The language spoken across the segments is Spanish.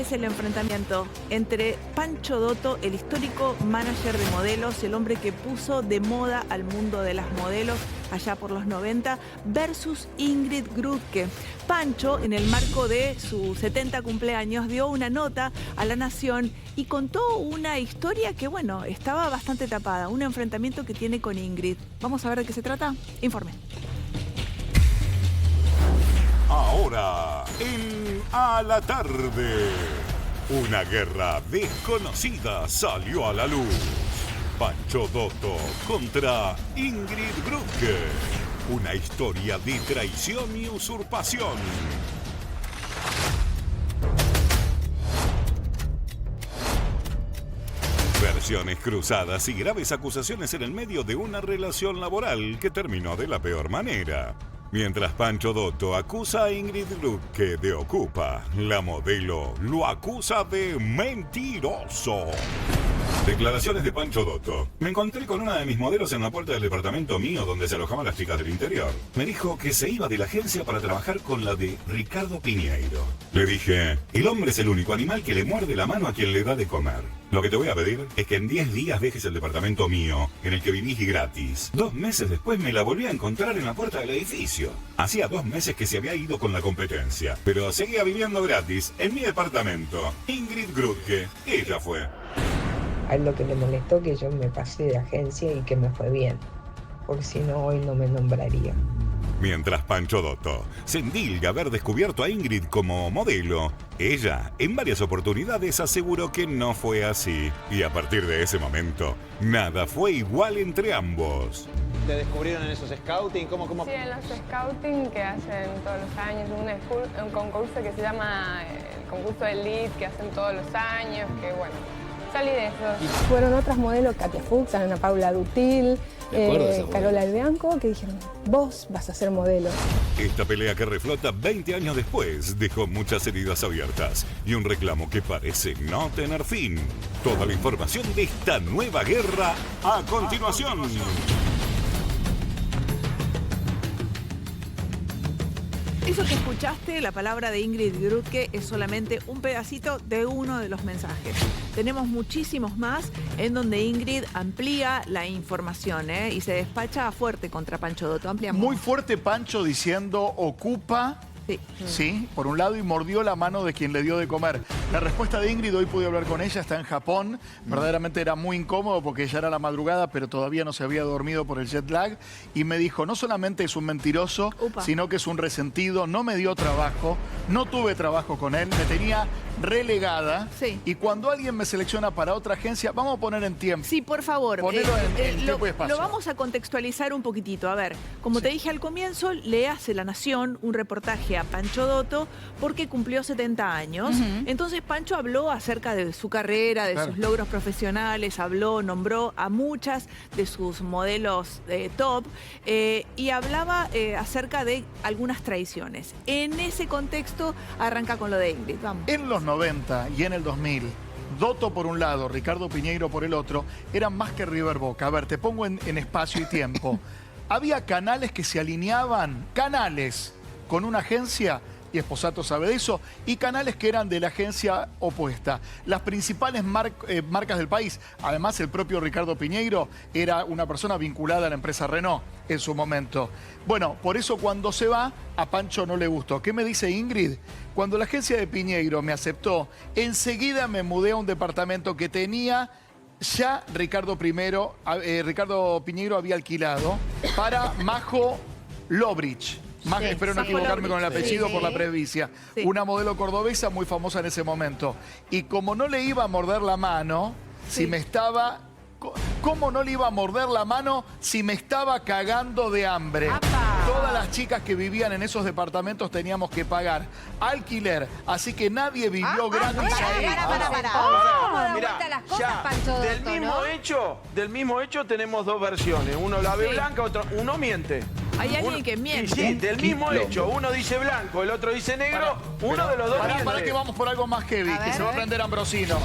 es el enfrentamiento entre Pancho Dotto, el histórico manager de modelos, el hombre que puso de moda al mundo de las modelos allá por los 90, versus Ingrid Grutke. Pancho, en el marco de su 70 cumpleaños, dio una nota a La Nación y contó una historia que, bueno, estaba bastante tapada, un enfrentamiento que tiene con Ingrid. Vamos a ver de qué se trata. Informe. Ahora, en A la Tarde, una guerra desconocida salió a la luz. Pancho Dotto contra Ingrid Grutke. Una historia de traición y usurpación. Versiones cruzadas y graves acusaciones en el medio de una relación laboral que terminó de la peor manera. Mientras Pancho Dotto acusa a Ingrid Grutke de ocupa, la modelo lo acusa de mentiroso. Declaraciones de Pancho Dotto. Me encontré con una de mis modelos en la puerta del departamento mío donde se alojaban las chicas del interior. Me dijo que se iba de la agencia para trabajar con la de Ricardo Piñeiro. Le dije, el hombre es el único animal que le muerde la mano a quien le da de comer. Lo que te voy a pedir es que en 10 días dejes el departamento mío, en el que vivís gratis. 2 meses después me la volví a encontrar en la puerta del edificio. Hacía 2 meses que se había ido con la competencia, pero seguía viviendo gratis en mi departamento. Ingrid Grutke, ella fue. A él lo que le molestó que yo me pasé de agencia y que me fue bien, porque si no hoy no me nombraría. Mientras Pancho Dotto se endilga haber descubierto a Ingrid como modelo, ella en varias oportunidades aseguró que no fue así. Y a partir de ese momento, nada fue igual entre ambos. ¿Te descubrieron en esos scouting? ¿Cómo? Sí, en los scouting que hacen todos los años, un concurso que se llama el concurso Elite, que hacen todos los años, que bueno, salí de eso. Fueron otras modelos, Katia Fuchs, Ana Paula Dutil, Carola Albianco, que dijeron, vos vas a ser modelo. Esta pelea que reflota 20 años después dejó muchas heridas abiertas y un reclamo que parece no tener fin. Toda la información de esta nueva guerra a continuación. Eso que escuchaste, la palabra de Ingrid Grutke, es solamente un pedacito de uno de los mensajes. Tenemos muchísimos más en donde Ingrid amplía la información y se despacha fuerte contra Pancho Dotto. Ampliamos. Muy fuerte Pancho diciendo ocupa. Sí, por un lado, y mordió la mano de quien le dio de comer. La respuesta de Ingrid, hoy pude hablar con ella, está en Japón. Verdaderamente era muy incómodo porque ya era la madrugada, pero todavía no se había dormido por el jet lag. Y me dijo, no solamente es un mentiroso, sino que es un resentido, no me dio trabajo, no tuve trabajo con él, me tenía relegada. Sí. Y cuando alguien me selecciona para otra agencia, vamos a poner en tiempo. Sí, por favor. Ponelo en tiempo y espacio. Lo vamos a contextualizar un poquitito. A ver, como te dije al comienzo, le hace La Nación un reportaje a Pancho Dotto porque cumplió 70 años. Entonces Pancho habló acerca de su carrera, de sus logros profesionales, nombró a muchas de sus modelos top y hablaba acerca de algunas traiciones. En ese contexto arranca con lo de Ingrid. Vamos. En los 90 y en el 2000, Dotto por un lado, Ricardo Piñeiro por el otro, eran más que River Boca. A ver, te pongo en espacio y tiempo. Había canales que se alineaban, con una agencia, y Esposato sabe de eso, y canales que eran de la agencia opuesta. Las principales marcas del país, además el propio Ricardo Piñeiro era una persona vinculada a la empresa Renault en su momento. Bueno, por eso cuando se va, a Pancho no le gustó. ¿Qué me dice Ingrid? Cuando la agencia de Piñeiro me aceptó, enseguida me mudé a un departamento que tenía ya Ricardo Piñeiro había alquilado para Majo Lobrich. Espero no equivocarme con el apellido por la presbicia. Una modelo cordobesa muy famosa en ese momento. Y como no le iba a morder la mano, ¿cómo no le iba a morder la mano si me estaba cagando de hambre? Todas las chicas que vivían en esos departamentos teníamos que pagar alquiler, así que nadie vivió gratis ahí. Mirá, ya, del mismo hecho tenemos dos versiones. Uno la ve blanca, uno miente. Hay alguien que miente. Sí, del mismo hecho. Uno dice blanco, el otro dice negro. Uno de los dos miente. Para que vamos por algo más heavy, que se va a aprender Ambrosino.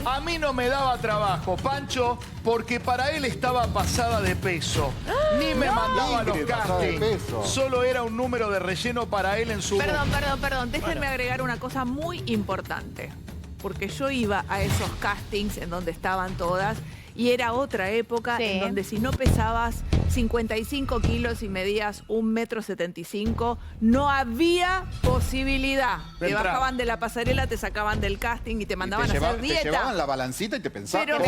A mí no me daba trabajo, Pancho, porque para él estaba pasada de peso. Ni me mandaba a los castings. Solo era un número de relleno para él en su... Perdón. Déjenme agregar una cosa muy importante. porque yo iba a esos castings en donde estaban todas y era otra época en donde si no pesabas 55 kilos y medías 1,75 m, no había posibilidad. Te bajaban de la pasarela, te sacaban del casting y te mandaban a hacer dieta. Te llevaban la balancita y te pensaban. Pero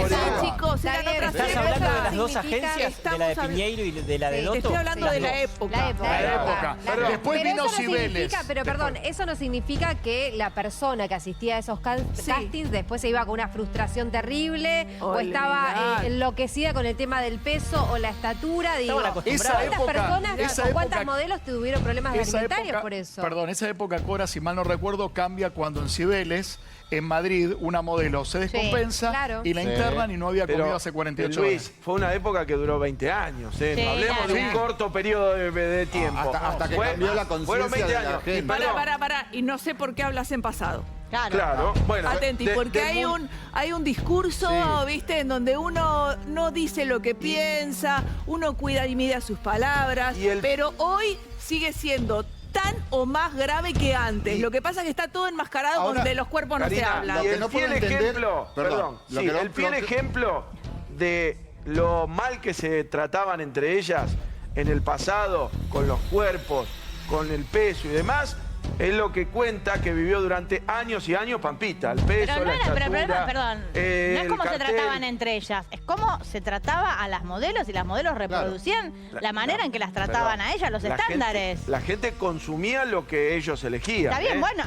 chicos, eran otras ¿Estás épocas. hablando de las dos agencias? ¿De la de Piñeiro y de la de Dotto? Estoy hablando de la época. La época. Después vino Cibeles. Pero perdón, eso no significa que la persona que asistía a esos castings después se iba con una frustración terrible o estaba enloquecida con el tema del peso o la estatura. Digo, ¿cuántas personas o cuántas modelos tuvieron problemas alimentarios por eso? Perdón, esa época, Cora, si mal no recuerdo, cambia cuando en Cibeles, en Madrid, una modelo se descompensa y la internan y no había comido hace 48 horas. Luis, fue una época que duró 20 años. No hablemos de un corto periodo de tiempo. Hasta que cambió la conciencia de la gente. Pará. Y no sé por qué hablas en pasado. Claro. Bueno, atenti, porque hay un discurso, ¿viste? En donde uno no dice lo que piensa, uno cuida y mide sus palabras, pero hoy sigue siendo tan o más grave que antes. Lo que pasa es que está todo enmascarado porque de los cuerpos no se habla. Y el fiel ejemplo, el fiel ejemplo de lo mal que se trataban entre ellas en el pasado, con los cuerpos, con el peso y demás, es lo que cuenta que vivió durante años y años Pampita. El peso, la estatura, perdón, no es cómo se trataban entre ellas, es cómo se trataba a las modelos y las modelos reproducían la manera en que las trataban a ellas, los estándares. La gente consumía lo que ellos elegían. Está bien, bueno.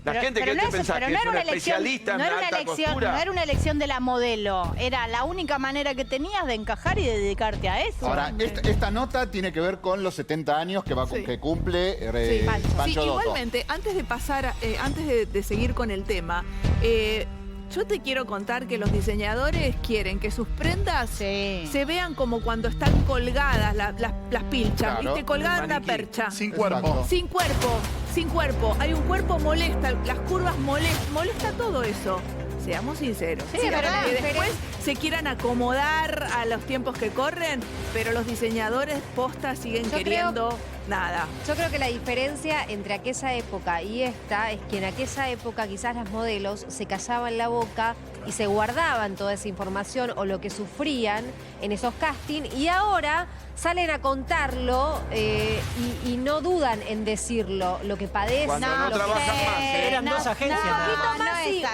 La gente que te pensás que es una especialista en alta costura. No era una elección de la modelo, era la única manera que tenías de encajar y de dedicarte a eso. Ahora, esta nota tiene que ver con los 70 años que cumple Pancho Dotto. Igualmente, antes de pasar, antes de seguir con el tema, yo te quiero contar que los diseñadores quieren que sus prendas se vean como cuando están colgadas las pilchas, ¿viste? Colgadas en una percha. Sin cuerpo. Sin cuerpo. Sin cuerpo. Hay un cuerpo molesta, las curvas molesta todo eso. Seamos sinceros. Sí, pero que después se quieran acomodar a los tiempos que corren, pero los diseñadores posta siguen queriendo nada. Yo creo que la diferencia entre aquella época y esta es que en aquella época quizás las modelos se callaban la boca y se guardaban toda esa información o lo que sufrían en esos castings y ahora salen a contarlo y no dudan en decirlo, lo que padecen. Cuando no trabajan más, Eran dos agencias.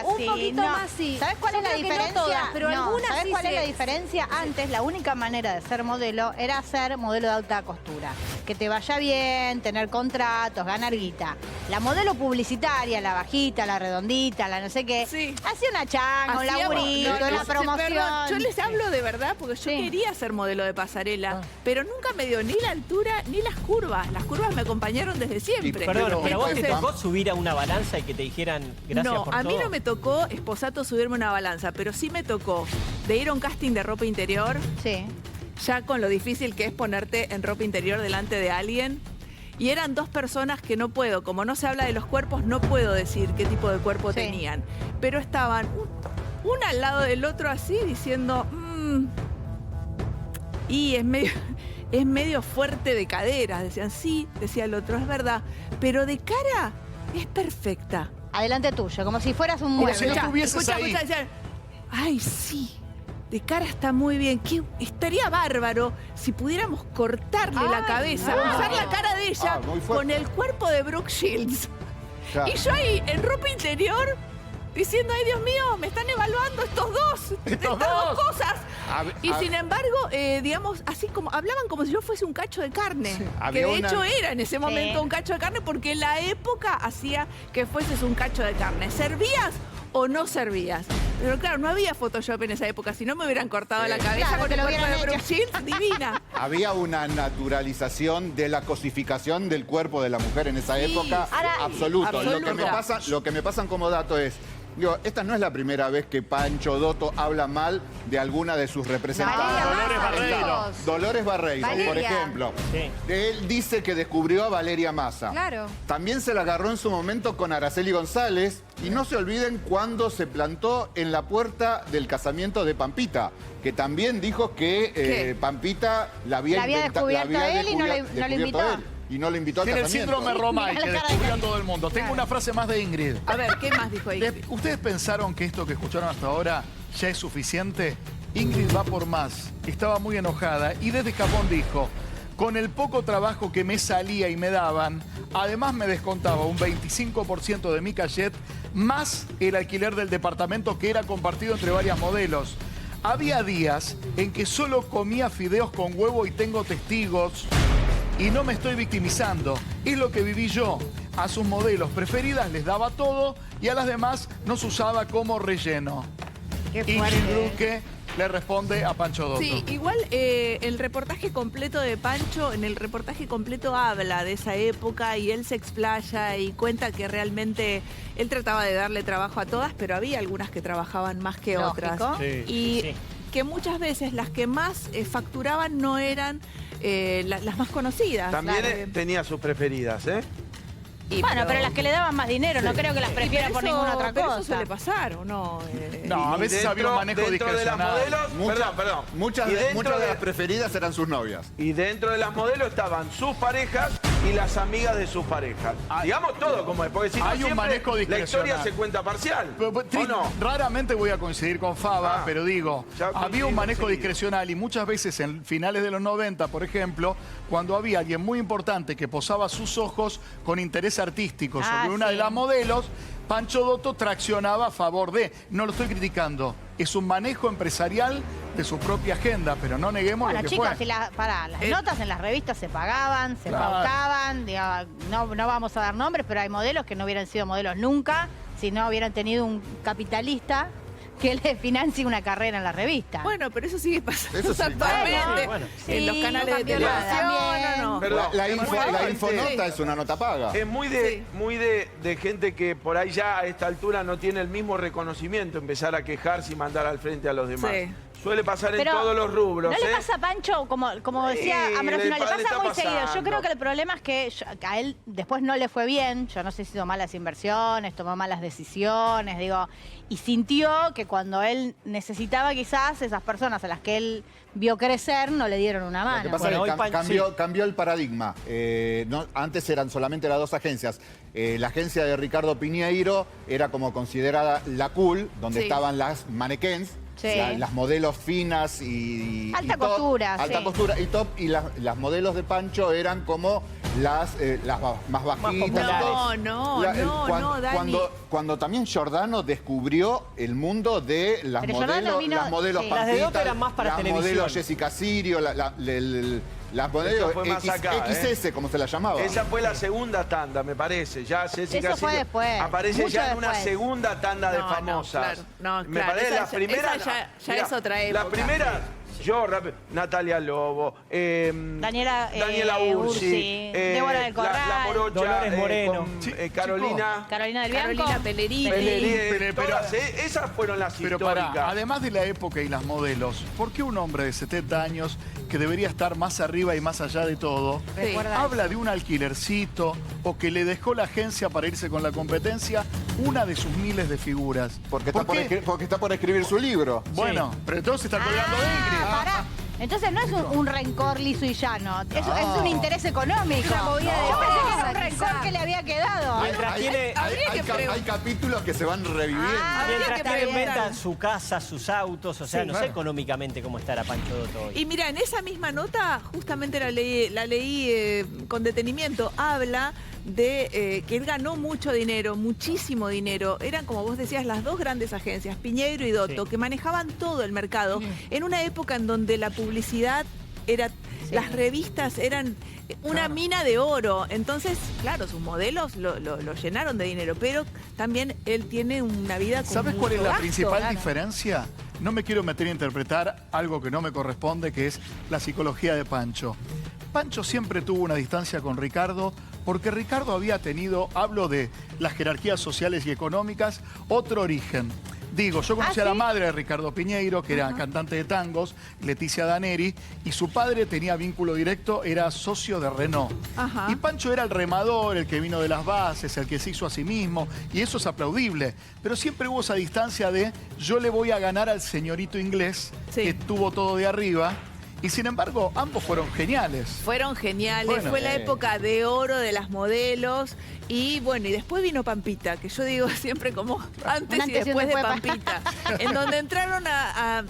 Un poquito más sí. ¿Sabes cuál es la diferencia? No todas, pero algunas ¿sabes sí cuál es la diferencia? Antes la única manera de ser modelo era ser modelo de alta costura. Que te vaya bien, tener contratos, ganar guita. La modelo publicitaria, la bajita, la redondita, la no sé qué, hacía una changa, un laburito, una promoción. Perdón, yo les hablo de verdad porque yo quería ser modelo de pasarela, pero nunca me dio ni la altura ni las curvas. Las curvas me acompañaron desde siempre. Perdón, pero vos te tocó subir a una balanza y que te dijeran gracias por todo. No, a mí no me tocó, esposato, subirme a una balanza, pero sí me tocó de ir a un casting de ropa interior. Ya con lo difícil que es ponerte en ropa interior delante de alguien. Y eran dos personas que no puedo, como no se habla de los cuerpos, no puedo decir qué tipo de cuerpo tenían. Pero estaban una al lado del otro así diciendo, y es medio fuerte de caderas. Decían, sí, decía el otro, es verdad, pero de cara es perfecta. Adelante tuyo, como si fueras un Como mueble. si no estuvieses ahí. Decían, ay, sí. De cara está muy bien. Estaría bárbaro si pudiéramos cortarle la cabeza, usar la cara de ella con el cuerpo de Brooke Shields. Y yo ahí, en ropa interior, diciendo, ay, Dios mío, me están evaluando estas dos cosas. Y sin embargo, digamos, así como hablaban como si yo fuese un cacho de carne. Que de hecho era en ese momento un cacho de carne porque la época hacía que fueses un cacho de carne. ¿Servías o no servías? Pero claro, no había Photoshop en esa época, si no me hubieran cortado la cabeza con el cuerpo de Brooke Shields, divina. Había una naturalización de la cosificación del cuerpo de la mujer en esa época, absoluto. Lo que me pasan como dato es, digo, esta no es la primera vez que Pancho Dotto habla mal de alguna de sus representantes. Dolores Barreiro, por ejemplo. Él dice que descubrió a Valeria Massa. También se la agarró en su momento con Araceli González. Y no se olviden cuando se plantó en la puerta del casamiento de Pampita, que también dijo que Pampita la había descubierto a él y no lo invitó. y no lo invitó al Tiene el casamiento. síndrome Romay, que descubrió a todo el mundo. Tengo una frase más de Ingrid. A ver, ¿qué más dijo Ingrid? ¿Ustedes pensaron que esto que escucharon hasta ahora ya es suficiente? Ingrid va por más. Estaba muy enojada y desde Japón dijo: con el poco trabajo que me salía y me daban, además me descontaba un 25% de mi cachet, más el alquiler del departamento que era compartido entre varias modelos. Había días en que solo comía fideos con huevo y tengo testigos. Y no me estoy victimizando, es lo que viví yo. A sus modelos preferidas les daba todo y a las demás nos usaba como relleno. Qué Ingrid fuerte. Luque le responde a Pancho Dotto. Sí, igual el reportaje completo de Pancho, en el reportaje completo habla de esa época y él se explaya y cuenta que realmente él trataba de darle trabajo a todas, pero había algunas que trabajaban más que Lógico. otras. Sí, Y sí. que muchas veces las que más facturaban no eran las más conocidas. También Claro. tenía sus preferidas, ¿eh? Y Bueno, pero las que le daban más dinero, no creo que las prefiera por ninguna otra pero cosa. eso suele pasar, ¿o no? No, a Y veces había un manejo dentro de las discrecional. modelos, perdón. Muchas Y de dentro las preferidas eran sus novias. Y dentro de las modelos estaban sus parejas y las amigas de sus parejas. Digamos todo como es, porque si no Hay un siempre manejo la discrecional. historia se cuenta parcial. ¿O no? Raramente voy a coincidir con Faba, pero digo, ya había un coincidimos manejo enseguida. discrecional y muchas veces en finales de los 90, por ejemplo, cuando había alguien muy importante que posaba sus ojos con interés artístico sobre una sí. de las modelos, Pancho Dotto traccionaba a favor de. No lo estoy criticando, es un manejo empresarial de su propia agenda, pero no neguemos Bueno, lo que chicos, fue. si las notas en las revistas se pagaban, se Claro. pautaban, digo, no vamos a dar nombres, pero hay modelos que no hubieran sido modelos nunca si no hubieran tenido un capitalista que le financie una carrera en la revista. Bueno, pero eso sigue pasando Eso sí. actualmente. Bueno, en los sí, canales no de cambió televisión, nada. ¿o no? Perdón, La es infonota es una nota paga. Es muy de gente que por ahí ya a esta altura no tiene el mismo reconocimiento, empezar a quejarse y mandar al frente a los demás. Sí. Suele pasar en Pero todos los rubros. ¿no le ¿eh? pasa a Pancho, como decía Sí, Ambrosino, le le pasa está muy seguido? Yo pasando. creo que el problema es que a él después no le fue bien. Yo no sé si hizo malas inversiones, tomó malas decisiones, digo, y sintió que cuando él necesitaba quizás esas personas a las que él vio crecer no le dieron una Lo que mano. pasa Bueno, es hoy que Pan- cambió el paradigma. Antes eran solamente las dos agencias. La agencia de Ricardo Piñeiro era como considerada la cool, donde Sí. estaban las mannequins, Sí. las modelos finas y Alta top, costura, alta sí. costura y top, y las modelos de Pancho eran como las más bajitas. populares. No, Dani. Cuando también Giordano descubrió el mundo de las Pero Giordano modelos, vino- las modelos sí. Las de Pampita, Dotto eran más para las televisión. modelos Jessica Sirio, las modelos Eso fue más acá, XS, como se la llamaba. Esa fue la segunda tanda, me parece. Ya Jessica Eso fue Sirio después, aparece mucho ya en una después. segunda tanda de No, famosas. no, Me claro, parece esa la ya- primera. esa ya es otra época. La primera, yo, Natalia Lobo, Daniela, Ursi, Ursi, Débora del Corral, la Morocha, Dolores Moreno. con, Carolina. Carolina del Bianco. Carolina Pellerini. Pellerini, Pero- todas, esas fueron las Pero históricas. pará, además de la época y las modelos, ¿por qué un hombre de 70 años que debería estar más arriba y más allá de todo, Recuerda habla de un alquilercito o que le dejó la agencia para irse con la competencia una de sus miles de figuras? Porque ¿Por está, qué? porque está por escribir su libro. Bueno, pero entonces está colgando de Ingrid. Pará. Entonces no es un rencor liso y llano, es un interés económico. Una movida de Yo pensé que era un fuerza, rencor quizás. que le había quedado. Mientras tiene, Hay capítulos que se van reviviendo. mientras que tiene en preguntar. venta su casa, sus autos, o sea, Sí, no claro. sé económicamente cómo estará Pancho Dotto hoy. Y mira, en esa misma nota, justamente la leí con detenimiento, habla de que él ganó mucho dinero, muchísimo dinero. Eran, como vos decías, las dos grandes agencias, Piñeiro y Dotto, Sí. que manejaban todo el mercado en una época en donde la publicidad era... Las revistas eran una mina de oro. Entonces, claro, sus modelos lo llenaron de dinero, pero también él tiene una vida con ¿Sabes cuál es mucho la gasto, principal claro. diferencia? No me quiero meter a interpretar algo que no me corresponde, que es la psicología de Pancho. Pancho siempre tuvo una distancia con Ricardo porque Ricardo había tenido, hablo de las jerarquías sociales y económicas, otro origen. Digo, yo conocí a la madre de Ricardo Piñeiro, que era cantante de tangos, Leticia Daneri, y su padre tenía vínculo directo, era socio de Renault. Ajá. Y Pancho era el remador, el que vino de las bases, el que se hizo a sí mismo, y eso es aplaudible. Pero siempre hubo esa distancia de yo le voy a ganar al señorito inglés, Sí. que tuvo todo de arriba, Y sin embargo, ambos fueron geniales. Fueron geniales, Bueno, fue la época de oro de las modelos. Y bueno, y después vino Pampita, que yo digo siempre como antes y después de Pampita, en donde entraron a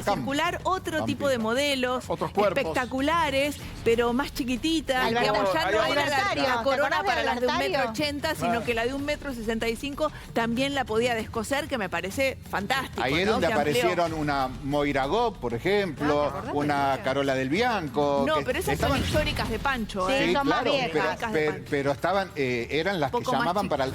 circular otro tipo de modelos, otros cuerpos espectaculares, pero más chiquititas. Digamos, ya no era la corona para las de 1,80 m, sino que la de 1,65 m también la podía descoser, que me parece fantástico. Ahí es donde aparecieron una Moira Gop, por ejemplo, una Carola del Bianco. No, pero esas son históricas de Pancho. Sí, son más viejas. Pero estaban, eran las que llamaban para...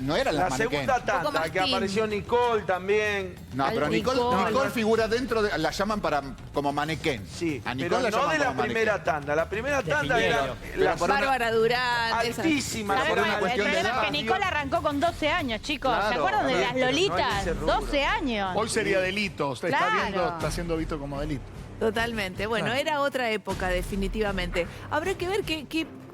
no eran las La segunda tanda, que apareció Nicole también. No, pero Nicole figura dentro de... La llaman para como manequén. Sí, a pero Nicole no de la primera tanda. La primera tanda era la Bárbara Durán. altísima. Por una cuestión de El problema edad. es que Nicole arrancó con 12 años, chicos. ¿Se Claro, acuerdan de las pero no hay Lolitas? ese rubro. 12 años. Hoy sería delito. Usted Claro. está siendo visto como delito. Totalmente. Bueno, era otra época, definitivamente. Habrá que ver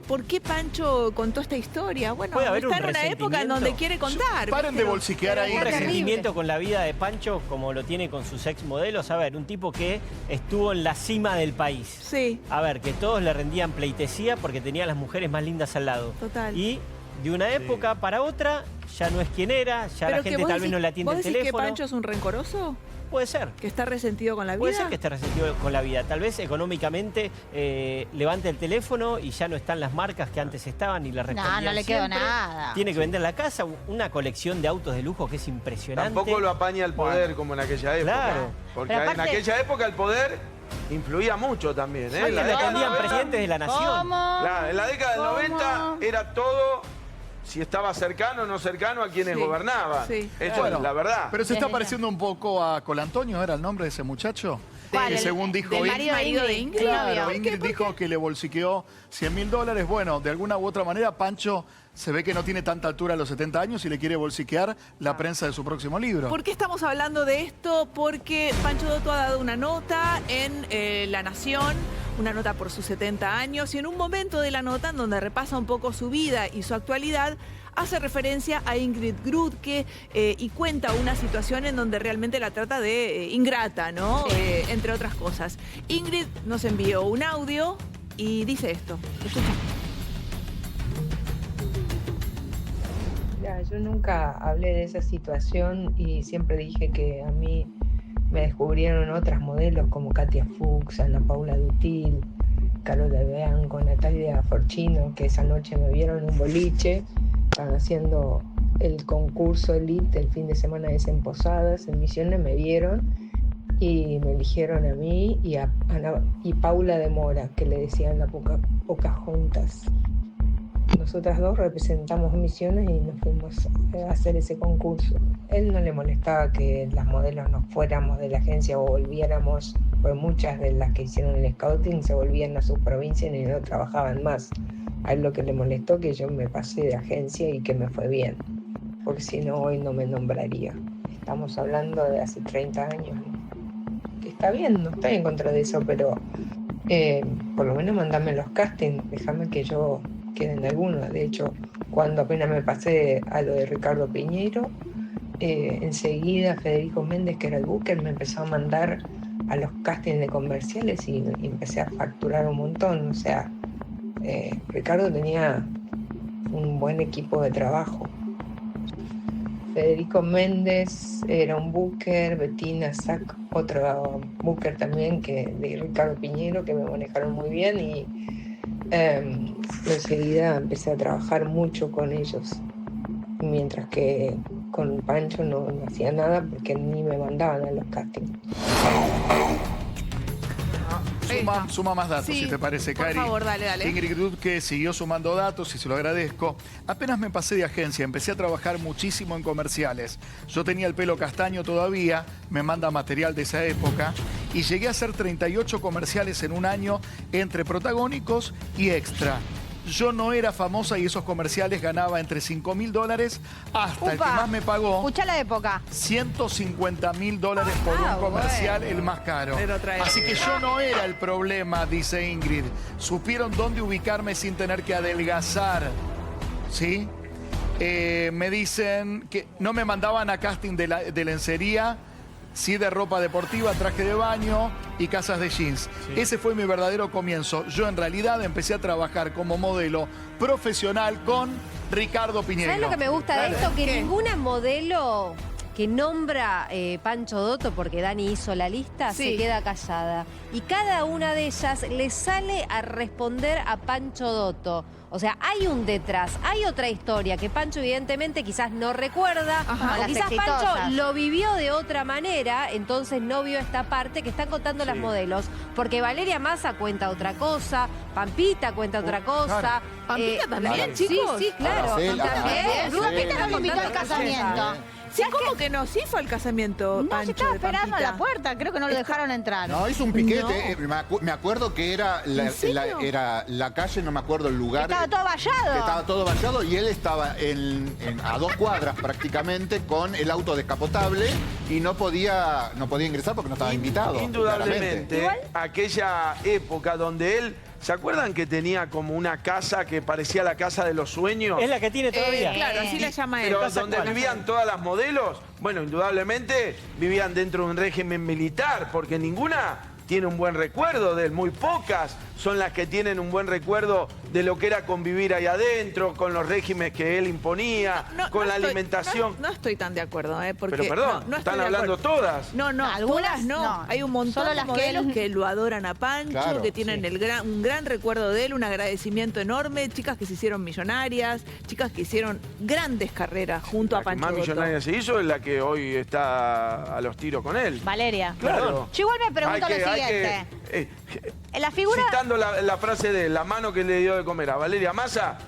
por qué Pancho contó esta historia. Bueno, Puede haber está un en una época en donde quiere contar. Paren de bolsiquear ahí. Un resentimiento con la vida de Pancho, como lo tiene con sus ex modelos. A ver, un tipo que estuvo en la cima del país. Sí. A ver, que todos le rendían pleitesía porque tenía a las mujeres más lindas al lado. Total. Y de una época para otra, ya no es quien era, ya la gente tal vez no le atiende el ¿Vos decís teléfono. que Pancho es un rencoroso? Puede ser. ¿Que está resentido con la vida? Puede ser que esté resentido con la vida. Tal vez económicamente levante el teléfono y ya no están las marcas que antes estaban y le respondían No le quedó siempre. nada. Tiene que vender la casa, una colección de autos de lujo que es impresionante. Tampoco lo apaña el poder como en aquella época. Claro. Porque Pero en aparte- aquella época el poder influía mucho también. Antes La le década del atendían 90, presidentes de la nación. ¿Cómo? Claro, en la década del ¿Cómo? 90 era todo si estaba cercano o no cercano a quienes Sí, gobernaban. sí. Eso Bueno, es la verdad. Pero se está Sí. pareciendo un poco a Colantonio, ¿era el nombre de ese muchacho? ¿Cuál? Que según dijo del Ingrid, marido de Ingrid. claro, novio. Ingrid dijo que le bolsiqueó $100.000. Bueno, de alguna u otra manera, Pancho se ve que no tiene tanta altura a los 70 años y le quiere bolsiquear la prensa de su próximo libro. ¿Por qué estamos hablando de esto? Porque Pancho Dotto ha dado una nota en La Nación, una nota por sus 70 años, y en un momento de la nota, en donde repasa un poco su vida y su actualidad, hace referencia a Ingrid Grutke y cuenta una situación en donde realmente la trata de ingrata, ¿no? Entre otras cosas. Ingrid nos envió un audio y dice esto. Escucha. Mira, yo nunca hablé de esa situación y siempre dije que a mí me descubrieron otras modelos como Katia Fuchs, Ana Paula Dutil, Carola del Bianco, Natalia Forchino, que esa noche me vieron en un boliche. Estaban haciendo el concurso Elite el fin de semana de en Posadas, en Misiones, me vieron y me eligieron a mí y a Paula de Mora, que le decían la Pocahontas. Nosotras dos representamos Misiones y nos fuimos a hacer ese concurso. Él no le molestaba que las modelos nos fuéramos de la agencia o volviéramos, pues muchas de las que hicieron el scouting se volvían a sus provincias y no trabajaban más. A él lo que le molestó que yo me pasé de agencia y que me fue bien, porque si no hoy no me nombraría. Estamos hablando de hace 30 años, ¿no? Que está bien, no estoy en contra de eso, pero por lo menos mandame los castings, déjame que yo quede en alguno. De hecho, cuando apenas me pasé a lo de Ricardo Piñeiro, enseguida Federico Méndez, que era el booker, me empezó a mandar a los castings de comerciales y empecé a facturar un montón, o sea... Ricardo tenía un buen equipo de trabajo. Federico Méndez era un booker, Bettina Sack, otro booker también de Ricardo Piñeiro, que me manejaron muy bien y enseguida empecé a trabajar mucho con ellos, mientras que con Pancho no hacía nada porque ni me mandaban a los castings. Suma más datos, Sí, si te parece, por Cari. favor, dale. Ingrid Grutke siguió sumando datos y se lo agradezco. Apenas me pasé de agencia, empecé a trabajar muchísimo en comerciales. Yo tenía el pelo castaño todavía, me manda material de esa época, y llegué a hacer 38 comerciales en un año entre protagónicos y extra. Yo no era famosa y esos comerciales ganaba entre $5.000 hasta el que más me pagó. Escuchá la época. $150.000 por un comercial, el más caro. Así que yo no era el problema, dice Ingrid. Supieron dónde ubicarme sin tener que adelgazar. ¿Sí? Me dicen que no me mandaban a casting de lencería sí de ropa deportiva, traje de baño y casas de jeans. Sí. Ese fue mi verdadero comienzo. Yo en realidad empecé a trabajar como modelo profesional con Ricardo Piñeiro. ¿Sabes lo que me gusta de esto? Que ¿Qué? ninguna modelo que nombra Pancho Dotto, porque Dani hizo la lista, Sí. se queda callada. Y cada una de ellas le sale a responder a Pancho Dotto. O sea, hay un detrás, hay otra historia que Pancho evidentemente quizás no recuerda, Ajá. o Las quizás exitosas. Pancho lo vivió de otra manera, entonces no vio esta parte que están contando las modelos. Porque Valeria Massa cuenta otra cosa, Pampita cuenta otra cosa. ¿Pampita también, claro. chicos? Sí, claro. Araceli, También. Pampita no lo invitó al casamiento. Sí, ¿cómo que no? Sí fue al casamiento, No, Pancho, se estaba de esperando a Pampita. la puerta, creo que no lo dejaron entrar. No, hizo un piquete. No. Me acuerdo que era ¿En serio? era la calle, no me acuerdo el lugar. Estaba todo vallado. Que estaba todo vallado y él estaba a 2 cuadras prácticamente con el auto descapotable y no podía ingresar porque no estaba invitado. Indudablemente, claramente. aquella época donde él, ¿se acuerdan que tenía como una casa que parecía la casa de los sueños? Es la que tiene todavía. Claro, así la llama él. Pero Casa donde cual. vivían todas las modelos, bueno, indudablemente vivían dentro de un régimen militar, porque ninguna tiene un buen recuerdo de él, muy pocas son las que tienen un buen recuerdo de lo que era convivir ahí adentro, con los regímenes que él imponía, con la estoy- alimentación. No estoy tan de acuerdo, porque... Pero perdón, no estoy están de hablando acuerdo. todas. No, Algunas todas no. no. Hay un montón Solo de las que modelos él- que lo adoran a Pancho, Claro, que tienen un gran recuerdo de él, un agradecimiento enorme, chicas que se hicieron millonarias, chicas que hicieron grandes carreras junto a La que Pancho más Dotto. millonaria se hizo es la que hoy está a los tiros con él. Valeria. Claro. Yo igual me pregunto lo siguiente. En la figura... Citando la frase de la mano que le dio de comer a Valeria Massa,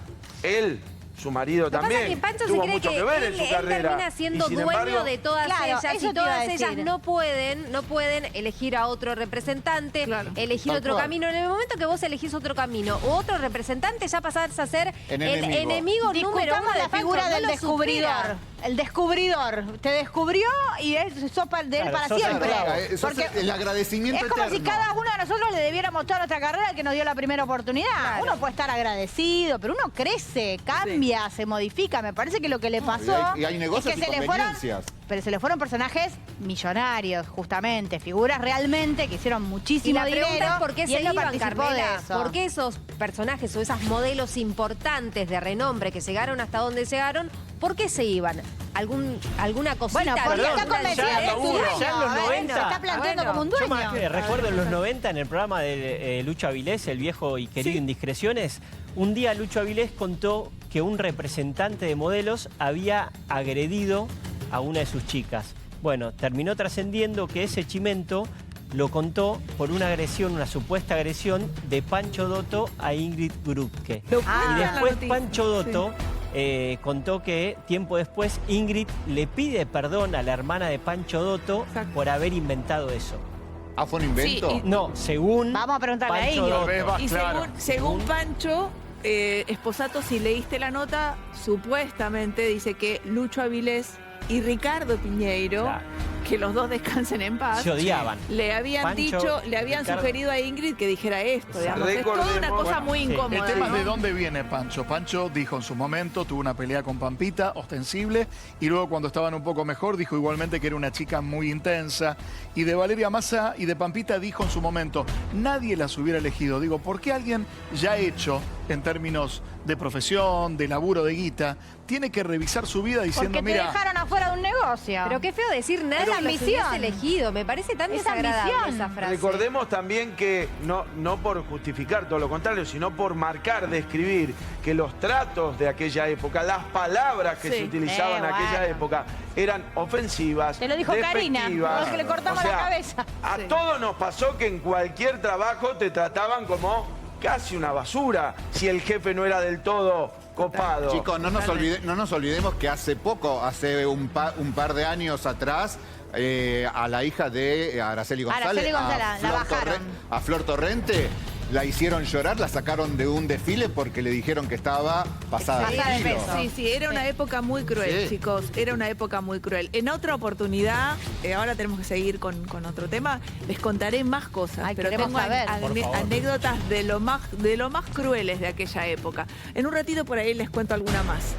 él, su marido Lo que pasa también, es que Pancho se tuvo cree mucho que que ver en él, su él carrera. termina siendo Y sin dueño embargo, de todas Claro, ellas eso y te iba a todas decir. ellas no pueden elegir a otro representante, Claro. elegir Tal otro cual. camino. En el momento que vos elegís otro camino u otro representante, ya pasás a ser el Enemigo. enemigo número Discutamos uno de la Pancho, figura no del lo descubridor. supiera. El descubridor. Te descubrió y él sos de él Claro, para sos siempre. Sos Porque el agradecimiento es como eterno. si cada uno de nosotros le debiéramos toda nuestra carrera al que nos dio la primera oportunidad. Claro. Uno puede estar agradecido, pero uno crece, cambia, se modifica. Me parece que lo que le pasó y hay negocios es y que se le fueron, conveniencias. pero se le fueron personajes millonarios, justamente, figuras realmente que hicieron Y muchísimo la pregunta dinero. es por qué y se él no iban, participó de Carmela. eso. ¿Por qué esos personajes o esas modelos importantes de renombre que llegaron hasta donde llegaron, por qué se iban? ¿Alguna cosita? Bueno, porque ¿Alguna está convencido ya de es su dueño? dueño. Ya en los 90. Se está planteando como un dueño. Recuerdo en los 90, en el programa de Lucho Avilés, el viejo y querido Indiscreciones, un día Lucho Avilés contó que un representante de modelos había agredido a una de sus chicas. Bueno, terminó trascendiendo que ese chimento lo contó por una agresión, una supuesta agresión de Pancho Dotto a Ingrid Grutke. Lo Y cuentan en la después noticia. Pancho Dotto contó que tiempo después Ingrid le pide perdón a la hermana de Pancho Dotto Exacto. por haber inventado eso. Ah, ¿fue un invento? Sí, No, según Vamos a preguntarle a Pancho Ingrid. Dotto. Tal vez va- Y claro. según Pancho, Esposato, si leíste la nota, supuestamente dice que Lucho Avilés y Ricardo Piñeiro, Claro. que los dos descansen en paz, Se odiaban. le habían Pancho, le habían Ricardo. sugerido a Ingrid que dijera esto, digamos. Es toda una Recordemos, cosa bueno, muy sí. incómoda. El tema es ¿no? de dónde viene Pancho. Pancho dijo en su momento, tuvo una pelea con Pampita, ostensible, y luego cuando estaban un poco mejor dijo igualmente que era una chica muy intensa. Y de Valeria Massa y de Pampita dijo en su momento, nadie las hubiera elegido. Digo, ¿por qué alguien ya hecho en términos de profesión, de laburo, de guita, tiene que revisar su vida diciendo, Porque te mira, dejaron afuera de un negocio. Pero qué feo decir nada Es los ambición. hubiese elegido. Me parece tan Es desagradable ambición. esa frase. Recordemos también que, no por justificar todo lo contrario, sino por marcar, describir que los tratos de aquella época, las palabras que Sí. se utilizaban en aquella bueno. época, eran ofensivas, Te lo dijo Karina, despectivas. con el que le cortamos O sea, la cabeza. A Sí. todos nos pasó que en cualquier trabajo te trataban como casi una basura, si el jefe no era del todo copado. Chicos, no nos olvidemos que hace poco, hace un par de años atrás, a la hija de Araceli González, Araceli González, la bajaron. A Flor Torrente, la hicieron llorar, la sacaron de un desfile porque le dijeron que estaba pasada Pasada de de kilo. peso. Sí, sí, era una época muy cruel, Sí. chicos. Era una época muy cruel. En otra oportunidad, ahora tenemos que seguir con otro tema, les contaré más cosas. Ay, pero queremos tengo saber. Por favor. anécdotas de lo más crueles de aquella época. En un ratito por ahí les cuento alguna más.